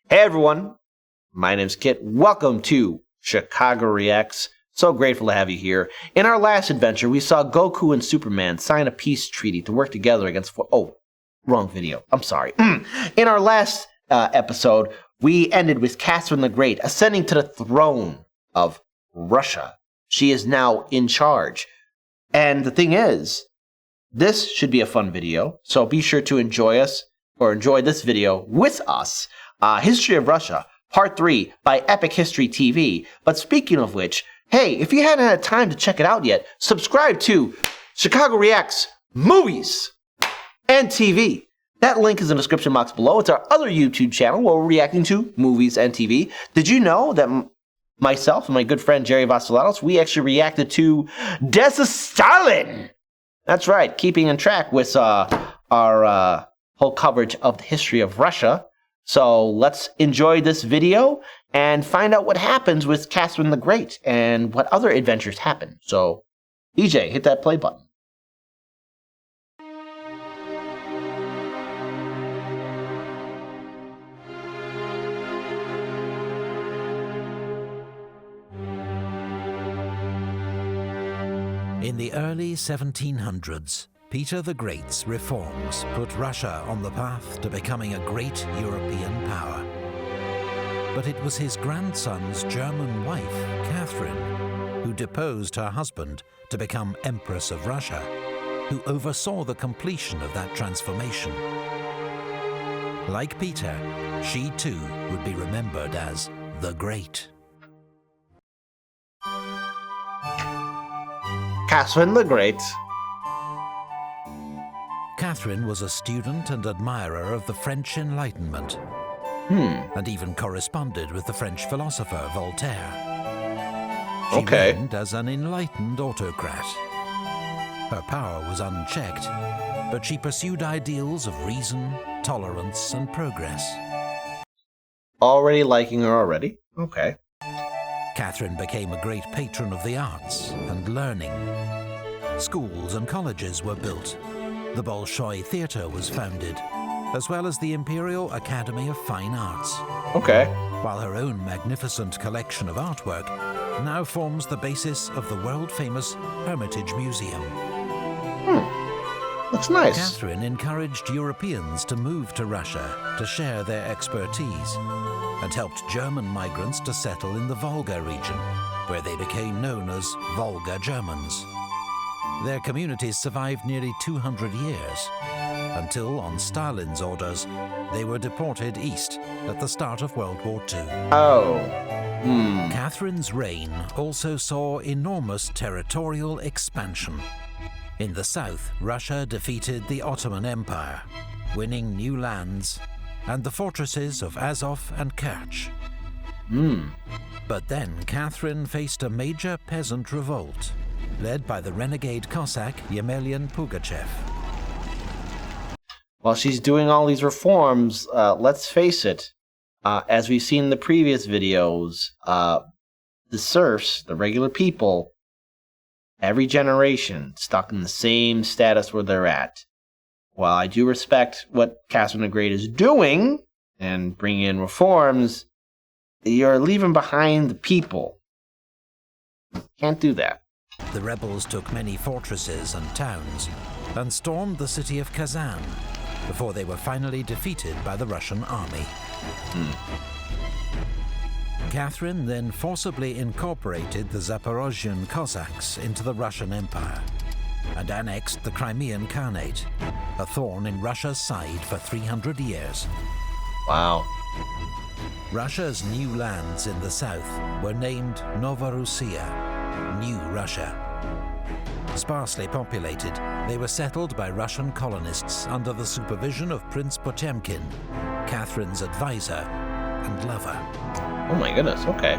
Hey everyone, my name's Kit. Welcome to Chicago Reacts. So grateful to have you here. In our last adventure, we saw Goku and Superman sign a peace treaty to work together against... wrong video. I'm sorry. In our last episode, we ended with Catherine the Great ascending to the throne of Russia. She is now in charge. And the thing is, this should be a fun video, so be sure to enjoy this video with us. History of Russia, Part 3 by Epic History TV. But speaking of which, hey, if you hadn't had time to check it out yet, subscribe to Chicago Reacts Movies and TV. That link is in the description box below. It's our other YouTube channel where we're reacting to movies and TV. Did you know that myself and my good friend Jerry Vassalatos, we actually reacted to Death of Stalin? That's right, keeping in track with our whole coverage of the history of Russia. So let's enjoy this video and find out what happens with Catherine the Great and what other adventures happen. So, DJ, hit that play button. In the early 1700s, Peter the Great's reforms put Russia on the path to becoming a great European power. But it was his grandson's German wife, Catherine, who deposed her husband to become Empress of Russia, who oversaw the completion of that transformation. Like Peter, she too would be remembered as the Great. Catherine the Great. Catherine was a student and admirer of the French Enlightenment, and even corresponded with the French philosopher Voltaire. She reigned as an enlightened autocrat. Her power was unchecked, but she pursued ideals of reason, tolerance, and progress. Already liking her already? Okay. Catherine became a great patron of the arts and learning. Schools and colleges were built. The Bolshoi Theatre was founded, as well as the Imperial Academy of Fine Arts. Okay. While her own magnificent collection of artwork now forms the basis of the world-famous Hermitage Museum. Looks nice. Catherine encouraged Europeans to move to Russia to share their expertise, and helped German migrants to settle in the Volga region, where they became known as Volga Germans. Their communities survived nearly 200 years, until, on Stalin's orders, they were deported east at the start of World War II. Catherine's reign also saw enormous territorial expansion. In the south, Russia defeated the Ottoman Empire, winning new lands and the fortresses of Azov and Kerch. But then Catherine faced a major peasant revolt, led by the renegade Cossack Yemelyan Pugachev. While she's doing all these reforms, let's face it, as we've seen in the previous videos, the serfs, the regular people, every generation stuck in the same status where they're at. While I do respect what Catherine the Great is doing and bringing in reforms, you're leaving behind the people. Can't do that. The rebels took many fortresses and towns and stormed the city of Kazan before they were finally defeated by the Russian army. Catherine then forcibly incorporated the Zaporozhian Cossacks into the Russian Empire and annexed the Crimean Khanate, a thorn in Russia's side for 300 years. Wow. Russia's new lands in the south were named Novorussia, New Russia. Sparsely populated, they were settled by Russian colonists under the supervision of Prince Potemkin, Catherine's advisor and lover. Oh my goodness, okay.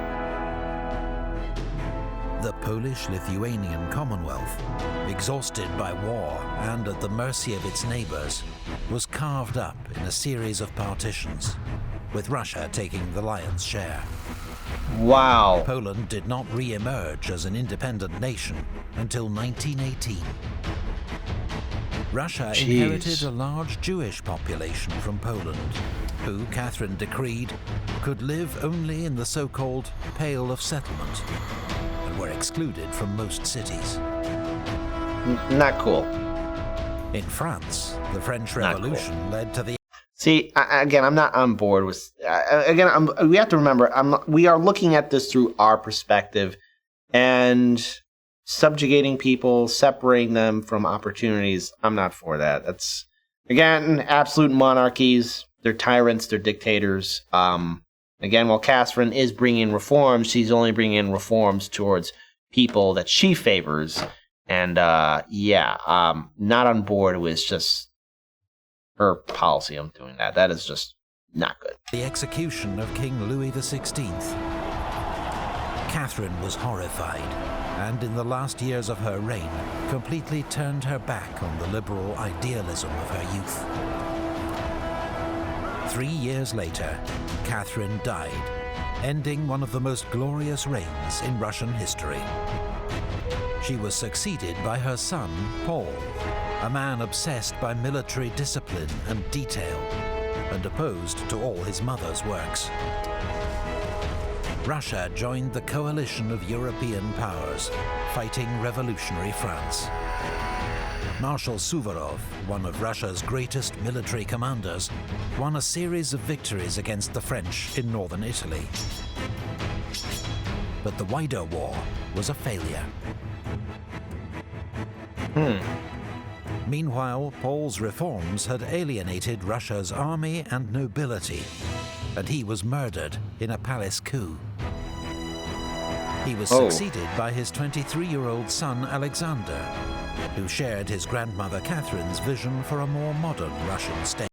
The Polish-Lithuanian Commonwealth, exhausted by war and at the mercy of its neighbors, was carved up in a series of partitions, with Russia taking the lion's share. Wow. Poland did not re-emerge as an independent nation until 1918. Russia Jeez. inherited a large Jewish population from Poland, who Catherine decreed could live only in the so-called Pale of Settlement and were excluded from most cities. Not cool. In France, the French Not Revolution led to the... See, again, I'm not on board with... we have to remember, we are looking at this through our perspective, and subjugating people, separating them from opportunities, I'm not for that. That's, again, absolute monarchies. They're tyrants, they're dictators. Again, while Catherine is bringing in reforms, she's only bringing in reforms towards people that she favors. And, not on board with just her policy of doing that. That is just not good. The execution of King Louis XVI. Catherine was horrified, and in the last years of her reign, completely turned her back on the liberal idealism of her youth. 3 years later, Catherine died, ending one of the most glorious reigns in Russian history. She was succeeded by her son, Paul, a man obsessed by military discipline and detail, and opposed to all his mother's works. Russia joined the coalition of European powers, fighting revolutionary France. Marshal Suvorov, one of Russia's greatest military commanders, won a series of victories against the French in northern Italy. But the wider war was a failure. Meanwhile, Paul's reforms had alienated Russia's army and nobility, and he was murdered in a palace coup. He was succeeded by his 23-year-old son Alexander, who shared his grandmother Catherine's vision for a more modern Russian state.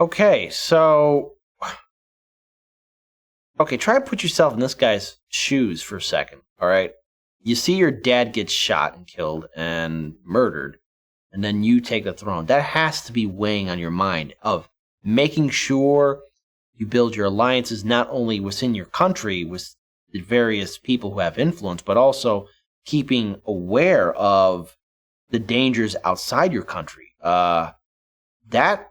Okay, so... Okay, try to put yourself in this guy's shoes for a second, all right? You see your dad get shot and killed and murdered, and then you take the throne. That has to be weighing on your mind of making sure you build your alliances not only within your country, with the various people who have influence, but also keeping aware of the dangers outside your country. That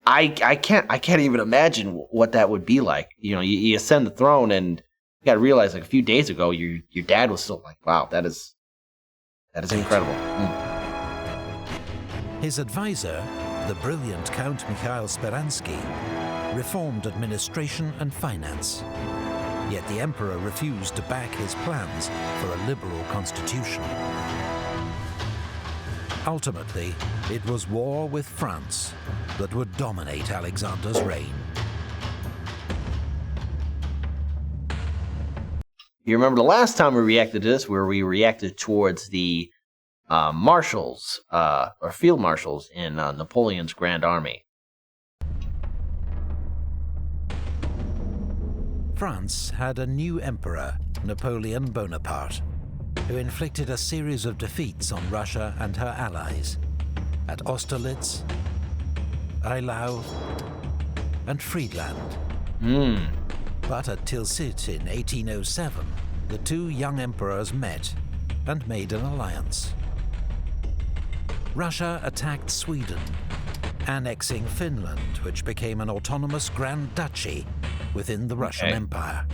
I can't even imagine what that would be like. You know, you ascend the throne, and you got to realize, like, a few days ago, your dad was still like, wow, that is incredible. His advisor, the brilliant Count Mikhail Speransky, reformed administration and finance. Yet the emperor refused to back his plans for a liberal constitution. Ultimately, it was war with France that would dominate Alexander's reign. You remember the last time we reacted to this, where we reacted towards the marshals, or field marshals in Napoleon's Grand Army. France had a new emperor, Napoleon Bonaparte, who inflicted a series of defeats on Russia and her allies at Austerlitz, Eylau, and Friedland. But at Tilsit in 1807, the two young emperors met and made an alliance. Russia attacked Sweden, annexing Finland, which became an autonomous Grand Duchy within the Russian Empire.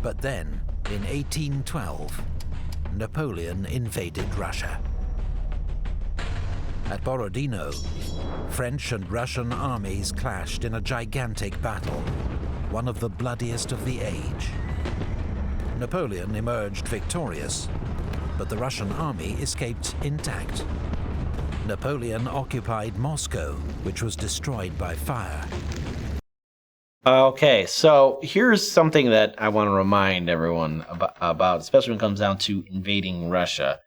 But then, in 1812, Napoleon invaded Russia. At Borodino, French and Russian armies clashed in a gigantic battle, one of the bloodiest of the age. Napoleon emerged victorious, but the Russian army escaped intact. Napoleon occupied Moscow, which was destroyed by fire. Okay, so here's something that I want to remind everyone about, especially when it comes down to invading Russia.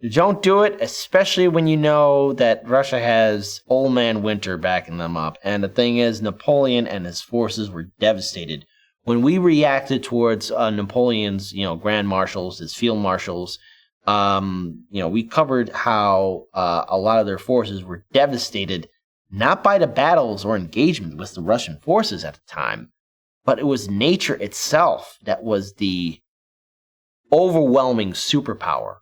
Don't do it, especially when you know that Russia has Old Man Winter backing them up. And the thing is, Napoleon and his forces were devastated. When we reacted towards Napoleon's, grand marshals, his field marshals, we covered how a lot of their forces were devastated, not by the battles or engagement with the Russian forces at the time, but it was nature itself that was the overwhelming superpower.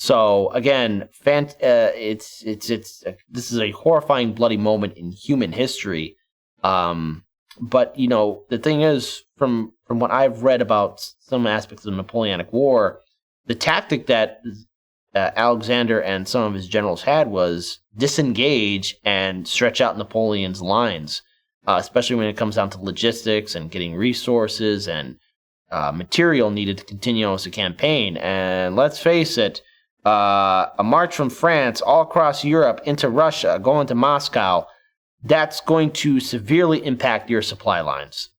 So again, this is a horrifying, bloody moment in human history. But the thing is, from what I've read about some aspects of the Napoleonic War, the tactic that Alexander and some of his generals had was disengage and stretch out Napoleon's lines, especially when it comes down to logistics and getting resources and material needed to continue as a campaign. And let's face it, a march from France all across Europe into Russia, going to Moscow, that's going to severely impact your supply lines.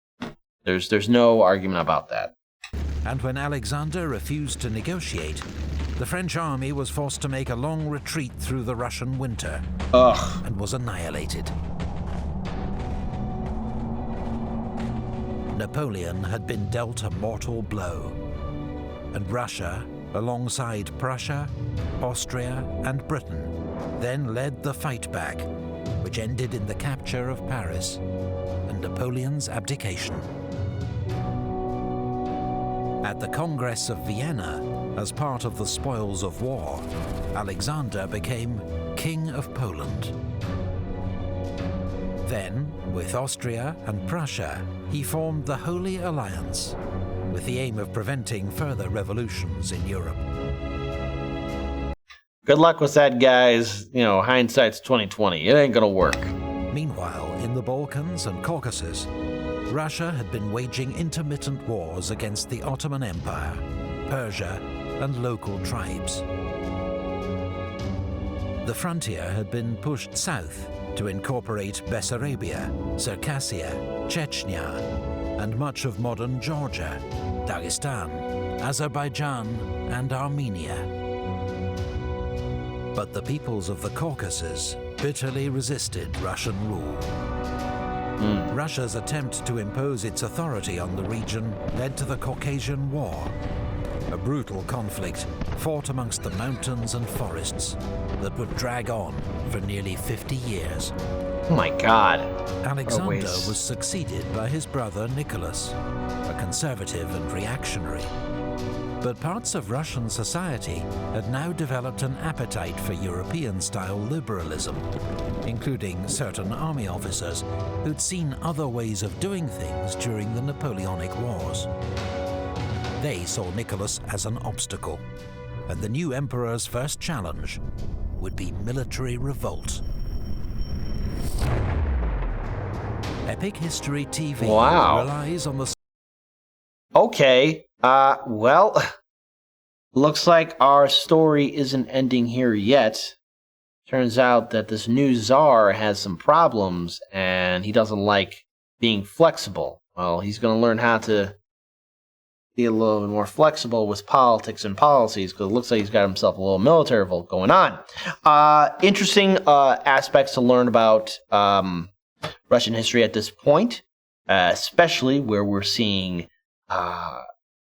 There's no argument about that. And when Alexander refused to negotiate, the French army was forced to make a long retreat through the Russian winter and was annihilated. Napoleon had been dealt a mortal blow, and Russia, alongside Prussia, Austria, and Britain, then led the fight back, which ended in the capture of Paris and Napoleon's abdication. At the Congress of Vienna, as part of the spoils of war, Alexander became King of Poland. Then, with Austria and Prussia, he formed the Holy Alliance, with the aim of preventing further revolutions in Europe. Good luck with that, guys. Hindsight's 20/20. It ain't gonna work. Meanwhile, in the Balkans and Caucasus, Russia had been waging intermittent wars against the Ottoman Empire, Persia, and local tribes. The frontier had been pushed south to incorporate Bessarabia, Circassia, Chechnya, and much of modern Georgia, Dagestan, Azerbaijan, and Armenia. But the peoples of the Caucasus bitterly resisted Russian rule. Russia's attempt to impose its authority on the region led to the Caucasian War, a brutal conflict fought amongst the mountains and forests that would drag on for nearly 50 years. Oh my God. Alexander was succeeded by his brother Nicholas, a conservative and reactionary. But parts of Russian society had now developed an appetite for European-style liberalism, including certain army officers who'd seen other ways of doing things during the Napoleonic Wars. They saw Nicholas as an obstacle, and the new emperor's first challenge would be military revolt. Epic History TV relies on the... Okay, looks like our story isn't ending here yet. Turns out that this new czar has some problems, and he doesn't like being flexible. Well, he's going to learn how to be a little bit more flexible with politics and policies, because it looks like he's got himself a little military revolt going on. Interesting aspects to learn about Russian history at this point, especially where we're seeing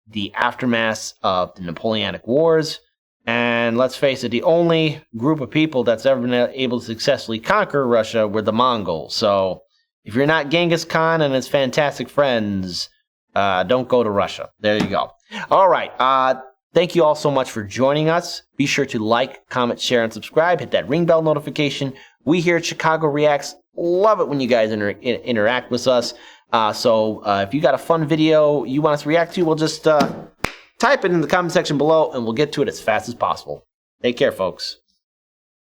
the aftermath of the Napoleonic Wars. And let's face it, the only group of people that's ever been able to successfully conquer Russia were the Mongols. So if you're not Genghis Khan and his fantastic friends, don't go to Russia. There you go. All right. Thank you all so much for joining us. Be sure to like, comment, share, and subscribe. Hit that ring bell notification. We here at Chicago Reacts love it when you guys interact with us. So if you got a fun video you want us to react to, we'll just type it in the comment section below, and we'll get to it as fast as possible. Take care, folks.